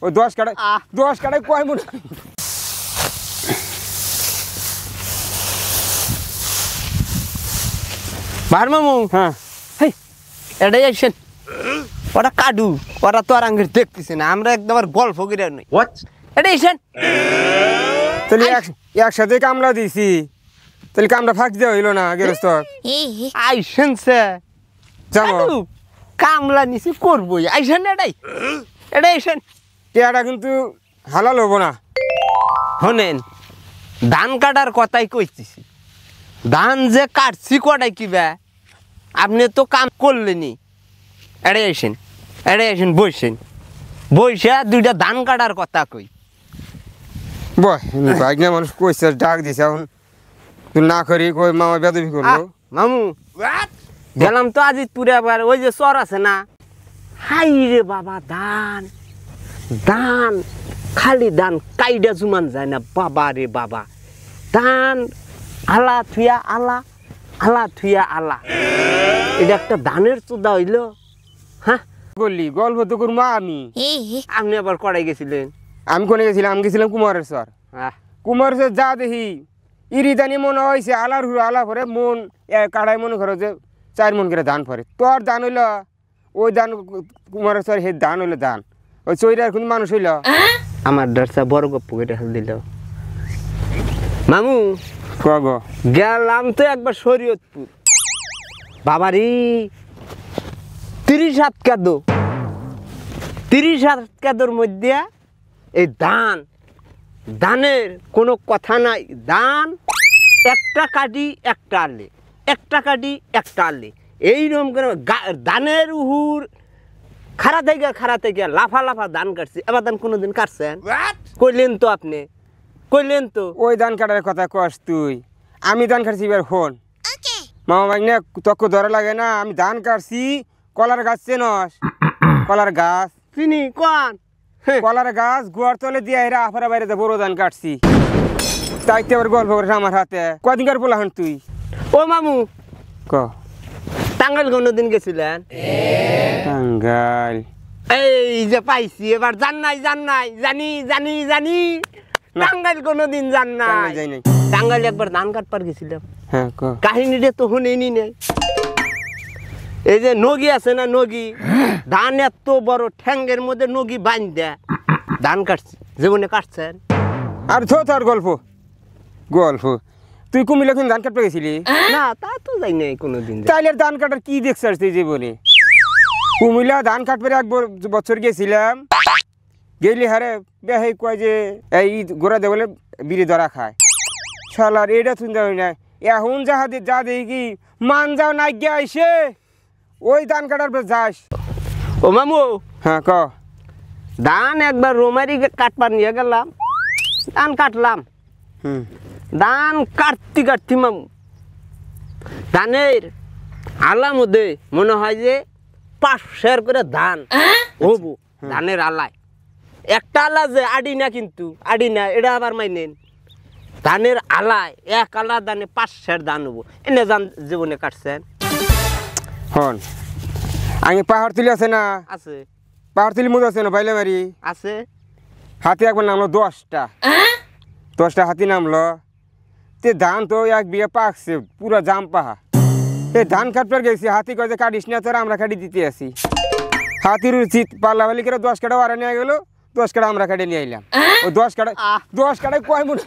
ওই 10 কাটায় কয় মন ভার মামু হ্যাঁ হেই এটাই আইছেন ওরা কাডু ওরা তো আর আঙ্গের দেখতেছে না আমরা একদম আর গল্প করে নই এটাই আইছেন তাহলে একসাথে কামলা দিছি তাহলে কামটা ফাঁকি দেওয়া হইলো না গেরস্ত আইছেন সে যাবো কাডু কামলা নিছি করবই আইছেন এটাই আইছেন টেয়াটা কিন্তু হালাল হবো না শোনেন ধান কাটার কথাই কইতেছি ধান যে কাটছি কটাই কিবা আপনি তো কাম করলেনি এড়াই আসেন বইসা দুইটা ধান কাটার কথা কই বয় বাইক না মানুষ কইছে ডাক দিছে এখন তুই না করি কই মামা বেদবি করলো মামু গেলাম তো আজিতপুরে আবার ওই যে চর আছে না হাই রে বাবা ধান খালি ধান কাইডা জুমান যায় না বাবা রে বাবা ধান আলা থুয়া আলা এটা একটা ধানের চোদা হইল হ্যাঁ বললি গল্প তো করবো আমি আপনি আবার কড়াই গেছিলেন আমি কোনে গেছিলাম আমি গেছিলাম কুমারের স্যার কুমারের স্যার যা দেখি ইরিদানি মনে হয়েছে আলার হুড়ো আলা পরে মন কাড়াই মনে করো যে 4 মন করে ধান পরে তোর ধান হইল ওই ধান কুমারের স্যার হে ধান হইলো ধান ওই চৈরার কোন মানুষ হইল আমার ডরসা বড় গপ্প কেটে হাল দিল মামু কগ গেলাম তো একবার শরীয়তপুর বাবারি 30 কাদোর মধ্যে এই ধানের কোনো কথা নাই ধান একটা কাটি একটা আলে এইরকম করে ধানের উহুর খাড়া থেকে লাফা ধান কাটছি এবার ধান কোনোদিন কাটছেন কইলেন তো আপনি ওই ধান কাটার কথা কস তুই আমি ধান কাটছি এবার ফোন মামা ভাই না তক্ক ধরা লাগে না আমি ধান কাটছি কলার গাছ চেনস কলার গাছ চিনি কোন কলার গাছ গোয়ার তলে দিয়ে এরা আফারা বাইরে বড় ধান কাটছি তাইতে আবার গল্প করে আমার হাতে কদিনকার বলা হন তুই ও মামু ক টাঙ্গাইল কোনোদিন গেছিলেন টাঙ্গাইল এই যে পাইছি এবার জানি টাঙ্গাইল কোনোদিন জান নাই যাই নাই টাঙ্গাইল একবার ধান কাটবার গেছিলাম হ্যাঁ ক কাহিনীটা তো শুনেনি নেই এই যে নগি আছে না নগি ধান এত বড় ঠ্যাঙ্গের মধ্যে নগি বাঁধ দেয় ধান কাটছে জীবনে কাটছেন আর তোর গল্প তুই কুমিল্লা কোন ধান কাটতে গেছিলি না তা তো যাই নাই কোনোদিন তাইলে ধান কাটার কি দেখছিস তুই জীবনে কুমিল্লা ধান কাটবে 1 বছর গেছিলাম গেলি হারে বেহাই কয় যে এই গোড়া দে বলে বিড়ি ধরা খায় শালার এটা শুনতে হয় না এখন যা দেখি কি মান যাও না গিয়ে আইসে ওই ধান কাটার পর যাস ও মামু হ্যাঁ ক ধান একবার রোমারি কাটবার নিয়ে গেলাম ধান কাটলাম ধান কাটতে মামু ধানের আলা মধ্যে মনে হয় যে 5 করে ধান হবো ধানের আলায় একটা আলা যে আডি না এটা আবার মাইনেন ধানের আলায় এক আলা ধানে 5 ধান হবো এনে ধান জীবনে কাটছেন হন আমি পাহাড় তুলি আছে না আছে পাহাড় তুলি মধ্যে আছে না বাইলে মারি আছে হাতি একবার নামলো 10টা হাতি নামলো তে ধান তো 1 বিঘা পাকছে পুরা জাম পাহা এই ধান কাটবার গেছি হাতি কয়ে যে কাটিস না তোরা আমরা কাটি দিতে আসি হাতির উচিত পাল্লা বালি করে 10 কাটা ওরা নিয়ে গেলো 10 কাটা আমরা কাটে নিয়ে আইলাম ওই 10 কাটায় কয় মন